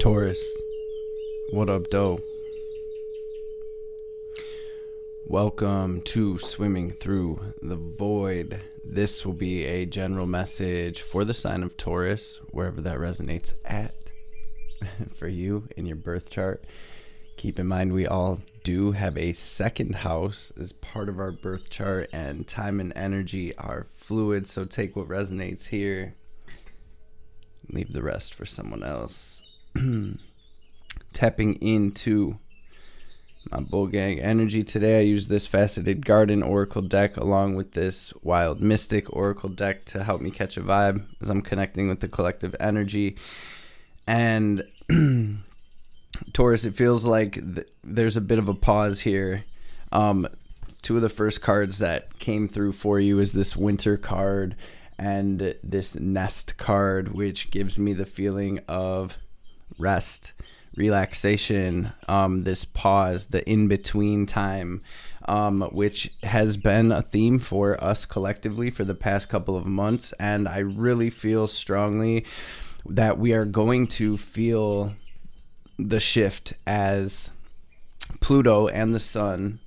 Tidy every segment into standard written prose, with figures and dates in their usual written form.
Taurus, what up, doe? Welcome to Swimming Through the Void. This will be a general message for the sign of Taurus, wherever that resonates at for you in your birth chart. Keep in mind we all do have a second house as part of our birth chart, and time and energy are fluid, so take what resonates here. Leave the rest for someone else. Tapping into my bull gang energy today, I use this Faceted Garden Oracle deck along with this Wild Mystic Oracle deck to help me catch a vibe as I'm connecting with the collective energy. And Taurus, it feels like there's a bit of a pause here. Two of the first cards that came through for you is this Winter card and this Nest card, which gives me the feeling of rest, relaxation, this pause, the in-between time, which has been a theme for us collectively for the past couple of months. And I really feel strongly that we are going to feel the shift as Pluto and the Sun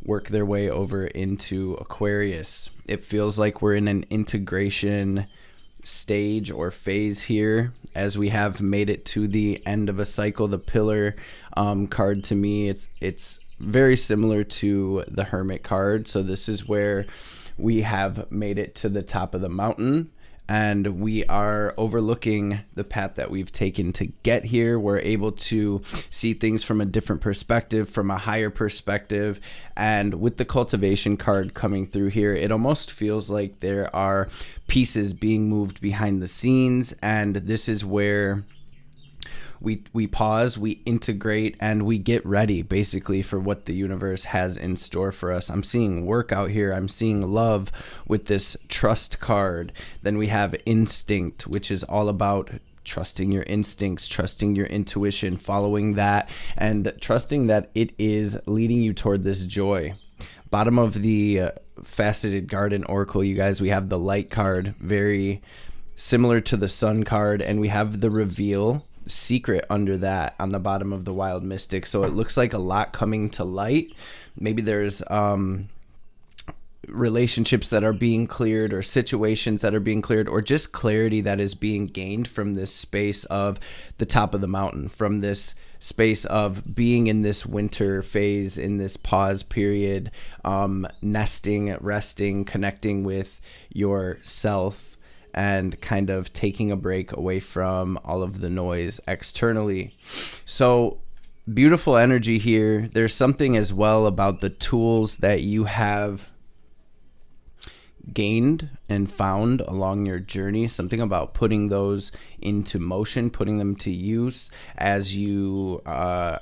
work their way over into Aquarius. It feels like we're in an integration stage or phase here as we have made it to the end of a cycle. The Pillar card, to me, it's very similar to the Hermit card. So this is where we have made it to the top of the mountain and we are overlooking the path that we've taken to get here. We're able to see things from a different perspective, from a higher perspective. And with the Cultivation card coming through here, it almost feels like there are pieces being moved behind the scenes. And this is where we pause, we integrate, and we get ready basically for what the universe has in store for us. I'm seeing work out here. I'm seeing love with this Trust card. Then we have Instinct, which is all about trusting your instincts, trusting your intuition, following that, and trusting that it is leading you toward this joy. Bottom of the Faceted Garden Oracle, you guys, we have the Light card, very similar to the Sun card, and we have the Reveal secret under that on the bottom of the Wild Mystic. So it looks like a lot coming to light. Maybe there's relationships that are being cleared, or situations that are being cleared, or just clarity that is being gained from this space of the top of the mountain, from this space of being in this winter phase, in this pause period, nesting, resting, connecting with yourself, and kind of taking a break away from all of the noise externally. So beautiful energy here. There's something as well about the tools that you have gained and found along your journey, something about putting those into motion, putting them to use as you and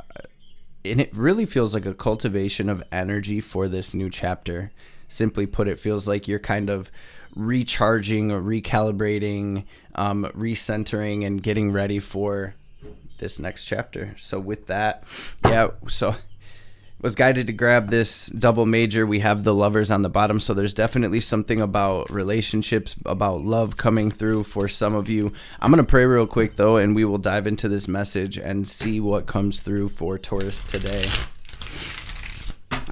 it really feels like a cultivation of energy for this new chapter. Simply put, it feels like you're kind of recharging or recalibrating, recentering, and getting ready for this next chapter. So with that, so was guided to grab this double major. We have the Lovers on the bottom, so there's definitely something about relationships, about love coming through for some of you. I'm going to pray real quick, though, and we will dive into this message and see what comes through for Taurus today.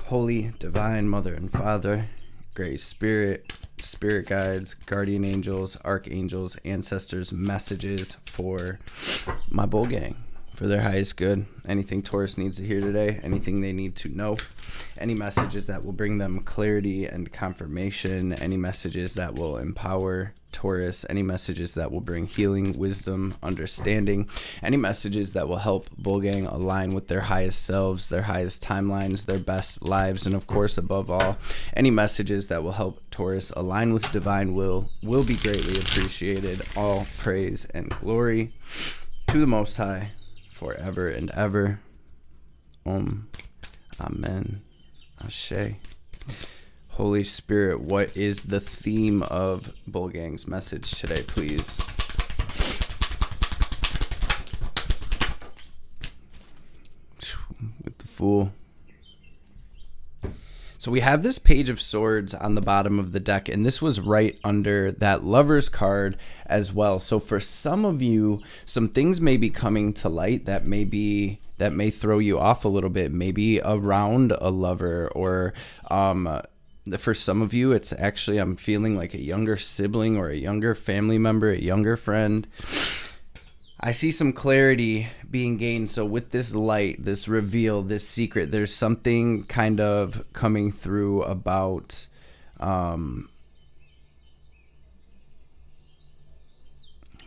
Holy, Divine Mother and Father, Great Spirit, Spirit guides, guardian angels, archangels, ancestors, messages for my bull gang, for their highest good. Anything Taurus needs to hear today, anything they need to know, any messages that will bring them clarity and confirmation, any messages that will empower Taurus, any messages that will bring healing, wisdom, understanding, any messages that will help bull gang align with their highest selves, their highest timelines, their best lives, and of course, above all, any messages that will help Taurus align with divine will be greatly appreciated. All praise and glory to the Most High forever and ever. Om. Amen. Ashe. Holy Spirit, what is the theme of Bull Gang's message today, please? With the Fool. So we have this Page of Swords on the bottom of the deck, and this was right under that Lover's card as well. So for some of you, some things may be coming to light that may throw you off a little bit, maybe around a lover, or for some of you, it's actually, I'm feeling like a younger sibling or a younger family member, a younger friend. I see some clarity being gained. So with this light, this reveal, this secret, there's something kind of coming through about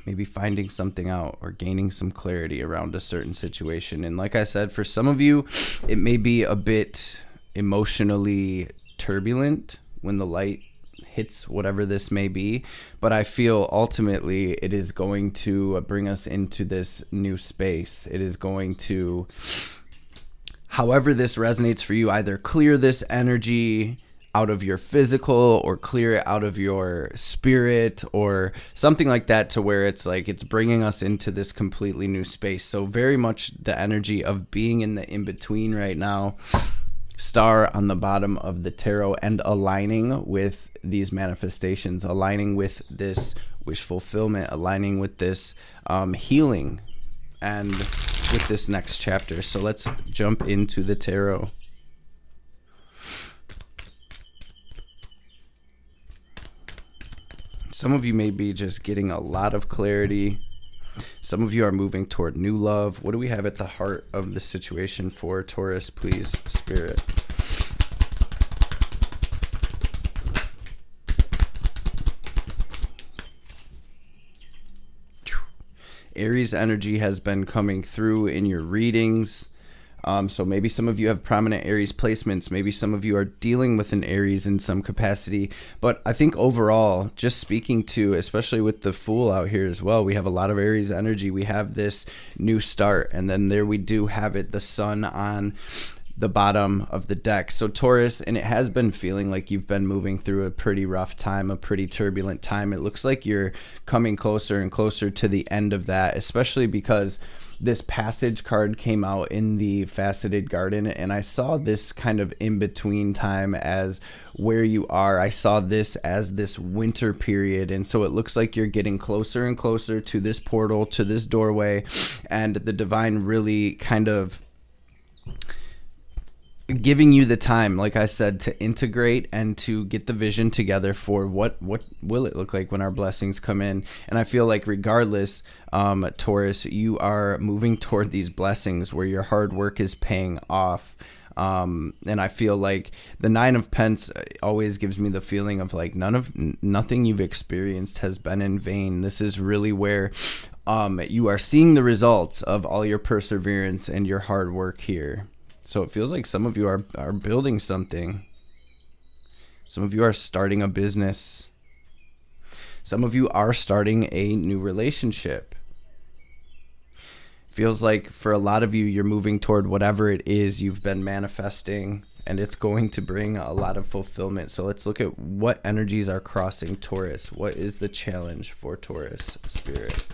maybe finding something out or gaining some clarity around a certain situation. And like I said, for some of you, it may be a bit emotionally turbulent when the light hits whatever this may be, but I feel ultimately it is going to bring us into this new space. It is going to, however this resonates for you, either clear this energy out of your physical or clear it out of your spirit or something like that, to where it's like it's bringing us into this completely new space. So very much the energy of being in the in-between right now. Star on the bottom of the tarot, and aligning with these manifestations, aligning with this wish fulfillment, aligning with this healing, and with this next chapter. So let's jump into the tarot. Some of you may be just getting a lot of clarity. Some of you are moving toward new love. What do we have at the heart of the situation for Taurus, please, Spirit? Aries energy has been coming through in your readings. So maybe some of you have prominent Aries placements. Maybe some of you are dealing with an Aries in some capacity. But I think overall, just speaking to, especially with the Fool out here as well, we have a lot of Aries energy. We have this new start. And then there we do have it, the Sun on the bottom of the deck. So Taurus, and it has been feeling like you've been moving through a pretty rough time, a pretty turbulent time. It looks like you're coming closer and closer to the end of that, especially because this Passage card came out in the Faceted Garden, and I saw this kind of in-between time as where you are. I saw this as this winter period, and so it looks like you're getting closer and closer to this portal, to this doorway, and the divine really kind of giving you the time, like I said, to integrate and to get the vision together for what will it look like when our blessings come in. And I feel like regardless, Taurus, you are moving toward these blessings where your hard work is paying off. And I feel like the Nine of Pence always gives me the feeling of like nothing you've experienced has been in vain. This is really where you are seeing the results of all your perseverance and your hard work here. So it feels like some of you are building something. Some of you are starting a business. Some of you are starting a new relationship. Feels like for a lot of you, you're moving toward whatever it is you've been manifesting, and it's going to bring a lot of fulfillment. So let's look at what energies are crossing Taurus. What is the challenge for Taurus, Spirit?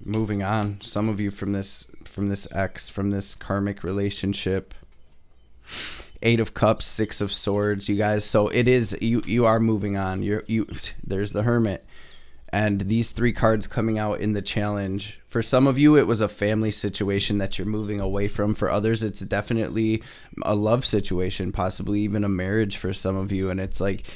Moving on, some of you from this ex, from this karmic relationship. Eight of Cups, Six of Swords, you guys. So it is, you are moving on. There's the Hermit, and these three cards coming out in the challenge. For some of you, it was a family situation that you're moving away from. For others, it's definitely a love situation, possibly even a marriage for some of you. And it's like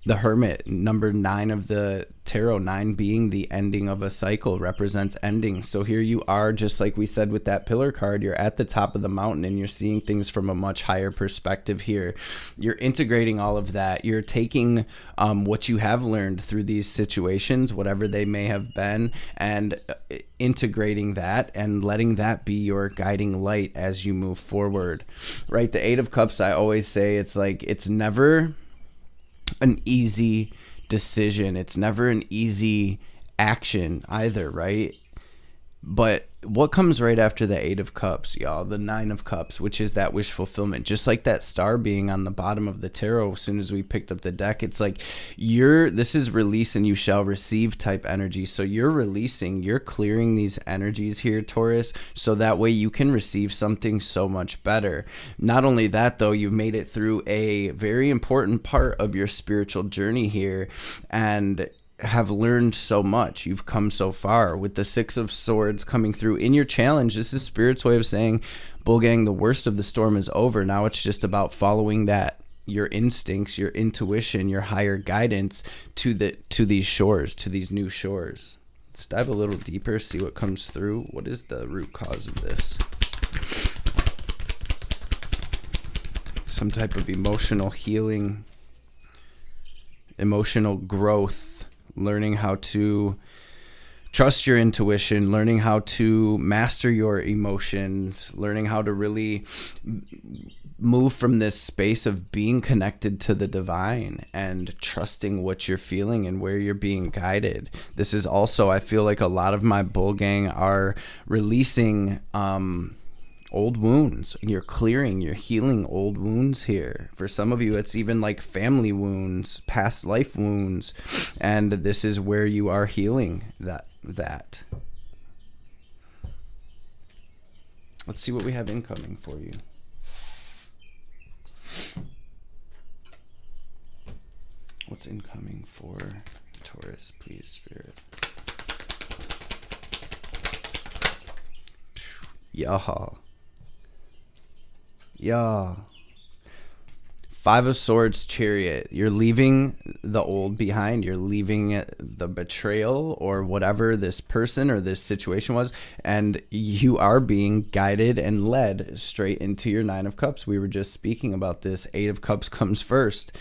the Hermit, number 9 of the tarot, 9 being the ending of a cycle, represents ending. So here you are, just like we said with that Pillar card, you're at the top of the mountain and you're seeing things from a much higher perspective here. You're integrating all of that. You're taking what you have learned through these situations, whatever they may have been, and integrating that and letting that be your guiding light as you move forward, right? The Eight of Cups, I always say, it's like, it's never an easy decision. It's never an easy action either, right? But what comes right after the Eight of Cups, y'all? The Nine of Cups, which is that wish fulfillment. Just like that star being on the bottom of the tarot as soon as we picked up the deck, it's like this is release and you shall receive type energy. So you're releasing, you're clearing these energies here, Taurus, so that way you can receive something so much better. Not only that, though, you've made it through a very important part of your spiritual journey here, and have learned so much. You've come so far with the Six of Swords coming through in your challenge. This is Spirit's way of saying, Bull Gang, the worst of the storm is over. Now it's just about following that, your instincts, your intuition, your higher guidance to these shores, to these new shores. Let's dive a little deeper, see what comes through. What is the root cause of this? Some type of emotional healing, emotional growth, learning how to trust your intuition, learning how to master your emotions, learning how to really move from this space of being connected to the divine and trusting what you're feeling and where you're being guided. This is also, I feel like a lot of my Bull Gang are releasing old wounds. You're clearing, you're healing old wounds here. For some of you, it's even like family wounds, past life wounds, and this is where you are healing that. Let's see what we have incoming for you. What's incoming for Taurus, please, Spirit? Y'all. Five of Swords, Chariot. You're leaving the old behind. You're leaving the betrayal or whatever this person or this situation was, and you are being guided and led straight into your Nine of Cups. We were just speaking about this. Eight of Cups comes first.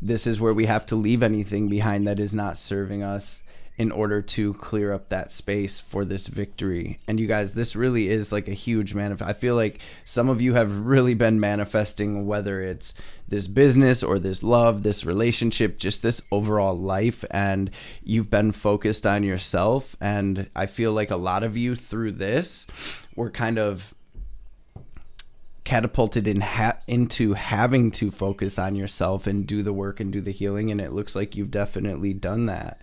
This is where we have to leave anything behind that is not serving us in order to clear up that space for this victory. And you guys, this really is like a huge I feel like some of you have really been manifesting, whether it's this business or this love, this relationship, just this overall life, and you've been focused on yourself. And I feel like a lot of you through this were kind of catapulted into having to focus on yourself and do the work and do the healing. And it looks like you've definitely done that.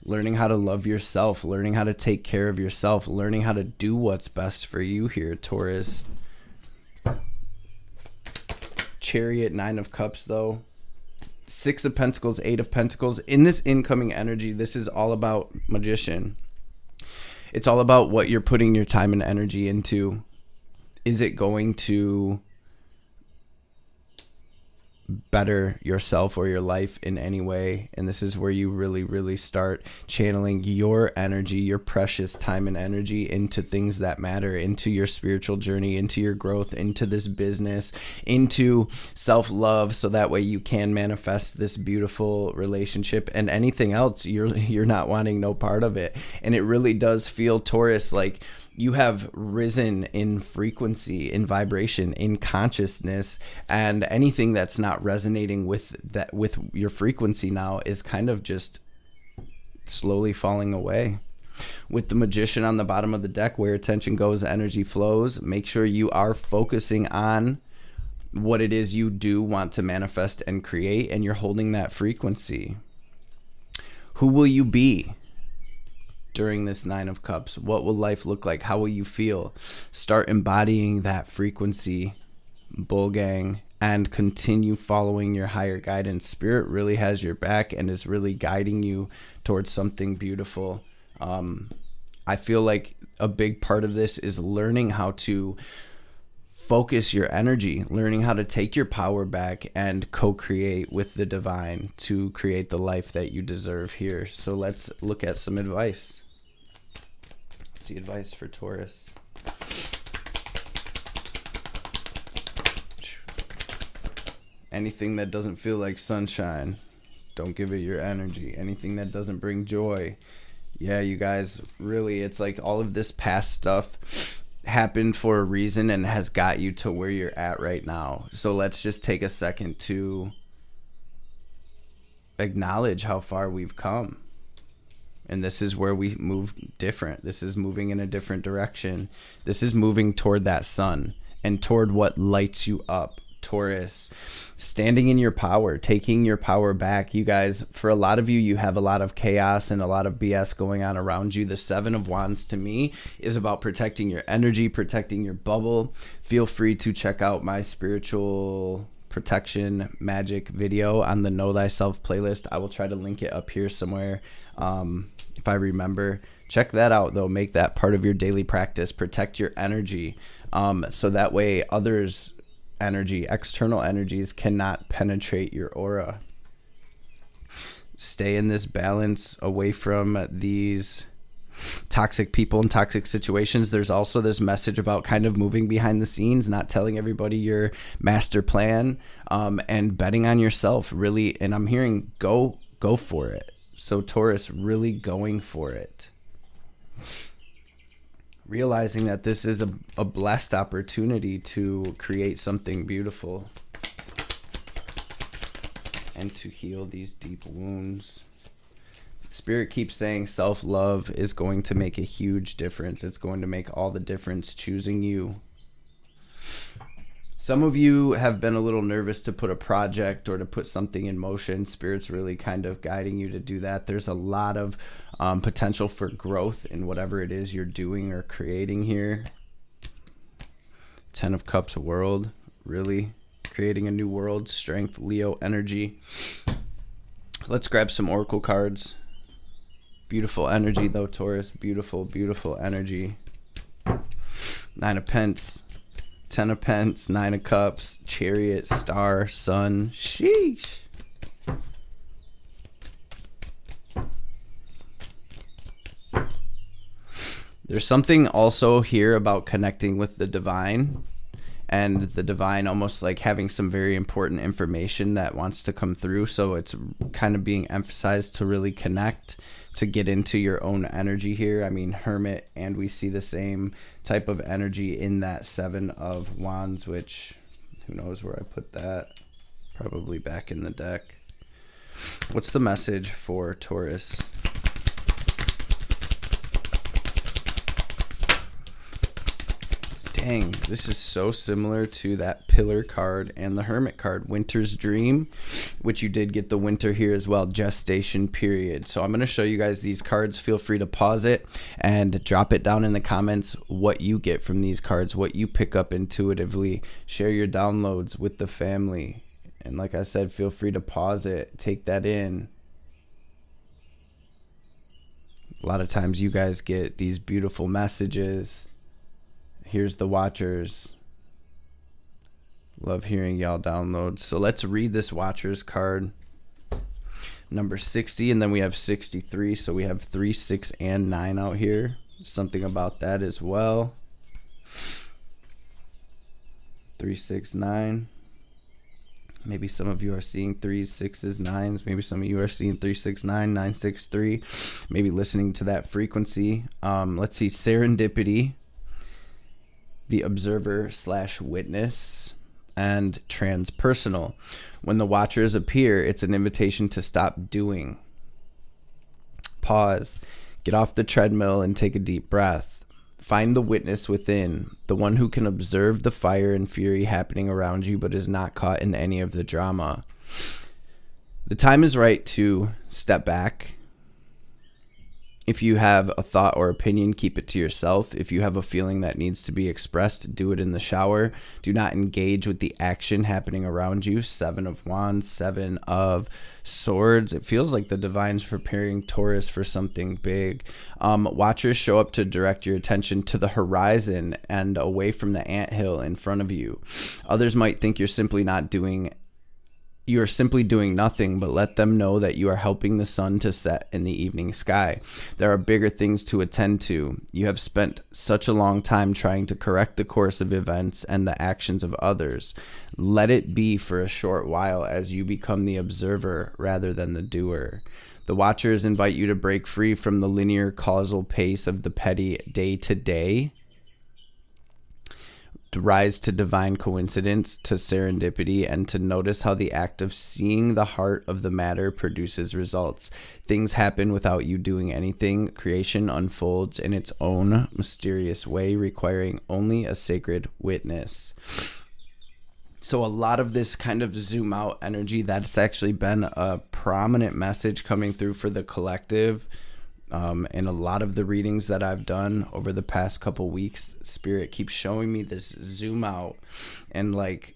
Learning how to love yourself, learning how to take care of yourself, learning how to do what's best for you here, Taurus. Chariot, Nine of Cups, though. Six of Pentacles, Eight of Pentacles. In this incoming energy, this is all about Magician. It's all about what you're putting your time and energy into. Is it going to better yourself or your life in any way? And this is where you really, really start channeling your energy, your precious time and energy into things that matter, into your spiritual journey, into your growth, into this business, into self-love, so that way you can manifest this beautiful relationship, and anything else you're not wanting no part of it. And it really does feel, Taurus, like you have risen in frequency, in vibration, in consciousness, and anything that's not resonating with your frequency now is kind of just slowly falling away. With the Magician on the bottom of the deck, where attention goes, energy flows. Make sure you are focusing on what it is you do want to manifest and create, and you're holding that frequency. Who will you be during this Nine of Cups? What will life look like? How will you feel? Start embodying that frequency, Bull Gang, and continue following your higher guidance. Spirit really has your back and is really guiding you towards something beautiful. I feel like a big part of this is learning how to focus your energy, learning how to take your power back and co-create with the divine to create the life that you deserve here. So let's look at some advice. What's the advice for Taurus? Anything that doesn't feel like sunshine, don't give it your energy. Anything that doesn't bring joy. Yeah, you guys, really, it's like all of this past stuff happened for a reason and has got you to where you're at right now. So let's just take a second to acknowledge how far we've come And this is where we move different. This is moving in a different direction. This is moving toward that sun and toward what lights you up. Taurus, standing in your power, taking your power back. You guys, for a lot of you, you have a lot of chaos and a lot of BS going on around you. The Seven of Wands to me is about protecting your energy, protecting your bubble. Feel free to check out my spiritual protection magic video on the Know Thyself playlist. I will try to link it up here somewhere if I remember. Check that out though. Make that part of your daily practice. Protect your energy so that way others' energy, external energies cannot penetrate your aura. Stay in this balance away from these toxic people and toxic situations. There's also this message about kind of moving behind the scenes, not telling everybody your master plan, and betting on yourself really. And I'm hearing go for it. So Taurus, really going for it. Realizing that this is a blessed opportunity to create something beautiful and to heal these deep wounds. Spirit keeps saying self-love is going to make a huge difference. It's going to make all the difference choosing you. Some of you have been a little nervous to put a project or to put something in motion. Spirit's really kind of guiding you to do that. There's a lot of potential for growth in whatever it is you're doing or creating here. 10 of Cups world, really creating a new world. Strength, Leo energy. Let's grab some oracle cards. Beautiful energy though, Taurus. Beautiful, beautiful energy. 9 of Pence, 10 of Pence, 9 of Cups, Chariot, Star, Sun. Sheesh. There's something also here about connecting with the divine, and the divine almost like having some very important information that wants to come through. So it's kind of being emphasized to really connect, to get into your own energy here. I mean, Hermit, and we see the same type of energy in that 7 of Wands, which who knows where I put that. Probably back in the deck. What's the message for Taurus? Dang, this is so similar to that Pillar card and the Hermit card. Winter's Dream, which you did get the winter here as well. Gestation period. So I'm going to show you guys these cards. Feel free to pause it and drop it down in the comments what you get from these cards, what you pick up intuitively. Share your downloads with the family. And like I said, feel free to pause it. Take that in. A lot of times you guys get these beautiful messages. Here's the Watchers. Love hearing y'all download. So let's read this Watchers card. Number 60, and then we have 63. So we have 3, 6, and 9 out here. Something about that as well. 3, 6, 9. Maybe some of you are seeing 3s, 6s, 9s. Maybe some of you are seeing 3, 6, 9, 9, 6, 3. Maybe listening to that frequency. Let's see. Serendipity. The observer / witness, and transpersonal. When the Watchers appear, it's an invitation to stop doing. Pause. Get off the treadmill and take a deep breath. Find the witness within, the one who can observe the fire and fury happening around you but is not caught in any of the drama. The time is right to step back. If you have a thought or opinion, keep it to yourself. If you have a feeling that needs to be expressed, do it in the shower. Do not engage with the action happening around you. 7 of Wands, 7 of Swords. It feels like the divine's preparing Taurus for something big. Watchers show up to direct your attention to the horizon and away from the anthill in front of you. Others might think you're simply doing nothing, but let them know that you are helping the sun to set in the evening sky. There are bigger things to attend to. You have spent such a long time trying to correct the course of events and the actions of others. Let it be for a short while as you become the observer rather than the doer. The Watchers invite you to break free from the linear causal pace of the petty day to day. rise to divine coincidence, to serendipity, and to notice how the act of seeing the heart of the matter produces results. Things happen without you doing anything. Creation unfolds in its own mysterious way, requiring only a sacred witness. So a lot of this kind of zoom out energy, that's actually been a prominent message coming through for the collective. In a lot of the readings that I've done over the past couple weeks, Spirit keeps showing me this zoom out and like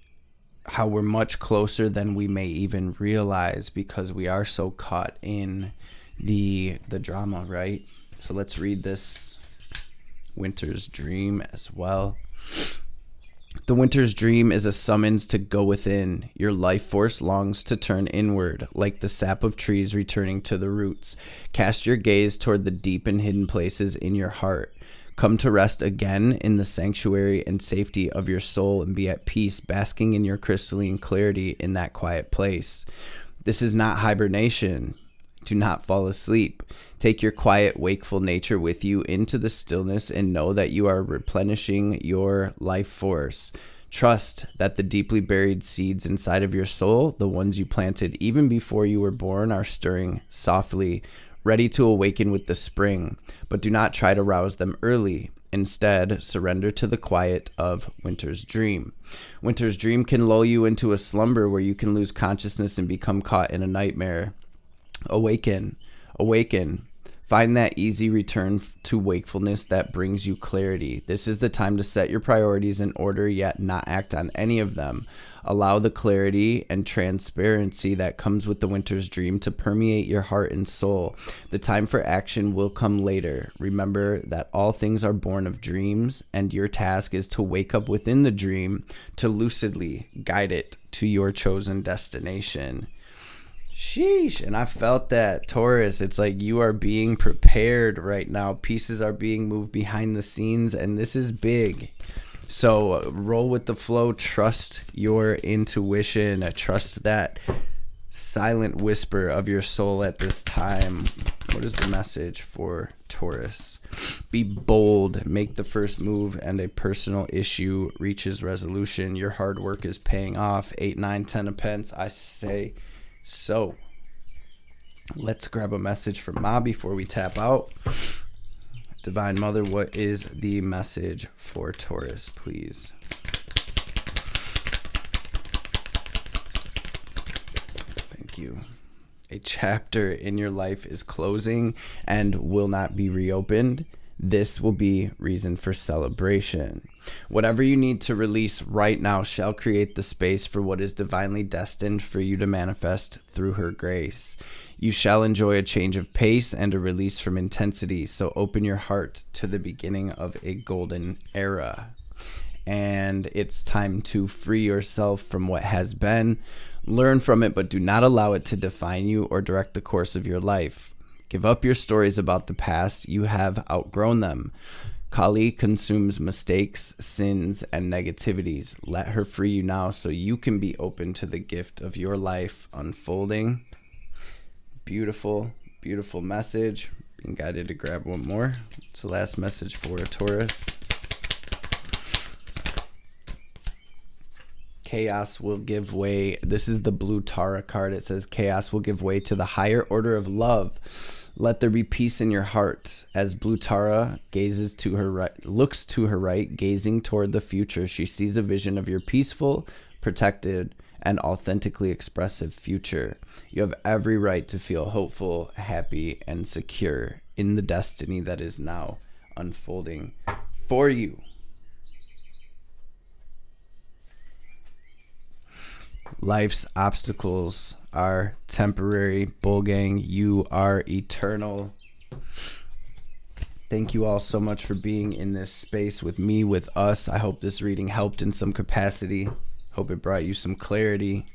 how we're much closer than we may even realize, because we are so caught in the drama, right? So let's read this Winter's Dream as well. The winter's dream is a summons to go within. Your life force longs to turn inward, like the sap of trees returning to the roots. Cast your gaze toward the deep and hidden places in your heart. Come to rest again in the sanctuary and safety of your soul and be at peace, basking in your crystalline clarity in that quiet place. This is not hibernation. Do not fall asleep. Take your quiet, wakeful nature with you into the stillness and know that you are replenishing your life force. Trust that the deeply buried seeds inside of your soul, the ones you planted even before you were born, are stirring softly, ready to awaken with the spring. But do not try to rouse them early. Instead, surrender to the quiet of Winter's Dream. Winter's Dream can lull you into a slumber where you can lose consciousness and become caught in a nightmare. Awaken. Find that easy return to wakefulness that brings you clarity. This is the time to set your priorities in order, yet not act on any of them. Allow the clarity and transparency that comes with the winter's dream to permeate your heart and soul. The time for action will come later. Remember that all things are born of dreams, and your task is to wake up within the dream to lucidly guide it to your chosen destination. Sheesh. And I felt that, Taurus. It's like you are being prepared right now. Pieces are being moved behind the scenes, and this is big. So roll with the flow. Trust your intuition. Trust that silent whisper of your soul at this time. What is the message for Taurus? Be bold. Make the first move, and a personal issue reaches resolution. Your hard work is paying off. 8, 9, 10 of pence. I say so. Let's grab a message from Ma before we tap out. Divine Mother, what is the message for Taurus, please? Thank you. A chapter in your life is closing and will not be reopened. This will be reason for celebration. Whatever you need to release right now shall create the space for what is divinely destined for you to manifest through her grace. You shall enjoy a change of pace and a release from intensity, so open your heart to the beginning of a golden era. And it's time to free yourself from what has been. Learn from it, but do not allow it to define you or direct the course of your life. Give up your stories about the past. You have outgrown them. Kali consumes mistakes, sins, and negativities. Let her free you now so you can be open to the gift of your life unfolding. Beautiful, beautiful message. Being guided to grab one more. It's the last message for Taurus. Chaos will give way. This is the blue Tara card. It says chaos will give way to the higher order of love. Let there be peace in your heart. As blue Tara gazes to her right, looks to her right, gazing toward the future, she sees a vision of your peaceful, protected, and authentically expressive future. You have every right to feel hopeful, happy, and secure in the destiny that is now unfolding for you. Life's obstacles are temporary. Bull Gang, you are eternal. Thank you all so much for being in this space with me, with us. I hope this reading helped in some capacity. Hope it brought you some clarity.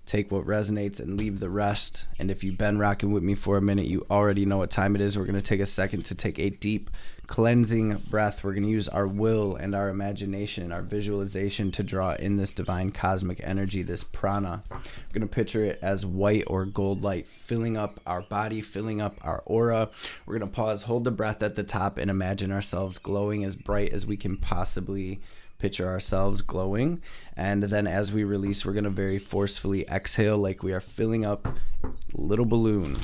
Take what resonates and leave the rest. And if you've been rocking with me for a minute, you already know what time it is. We're going to take a second to take a deep cleansing breath. We're going to use our will and our imagination, our visualization to draw in this divine cosmic energy, this prana. We're going to picture it as white or gold light filling up our body, filling up our aura. We're going to pause, hold the breath at the top, and imagine ourselves glowing as bright as we can possibly Picture ourselves glowing. And then as we release, we're going to very forcefully exhale like we are filling up a little balloon.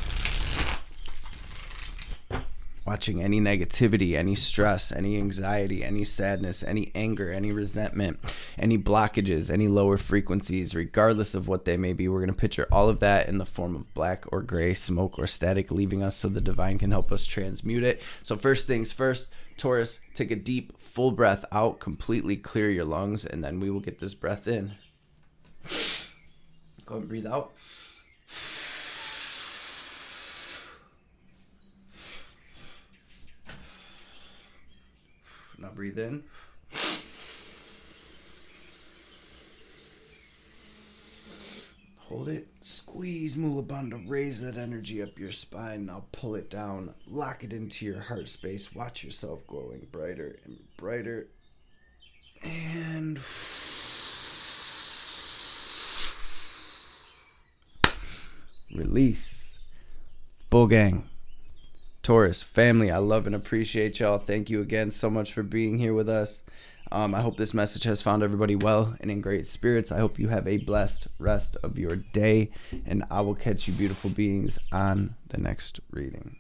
Watching any negativity, any stress, any anxiety, any sadness, any anger, any resentment, any blockages, any lower frequencies, regardless of what they may be. We're going to picture all of that in the form of black or gray smoke or static leaving us so the divine can help us transmute it. So first things first, Taurus, take a deep, full breath out, completely clear your lungs, and then we will get this breath in. Go and breathe out. Now breathe in. Hold it. Squeeze Mula Bandha. Raise that energy up your spine. Now pull it down. Lock it into your heart space. Watch yourself glowing brighter and brighter. And release. Bull gang. Taurus family, I love and appreciate y'all. Thank you again so much for being here with us. I hope this message has found everybody well and in great spirits. I hope you have a blessed rest of your day, and I will catch you beautiful beings on the next reading.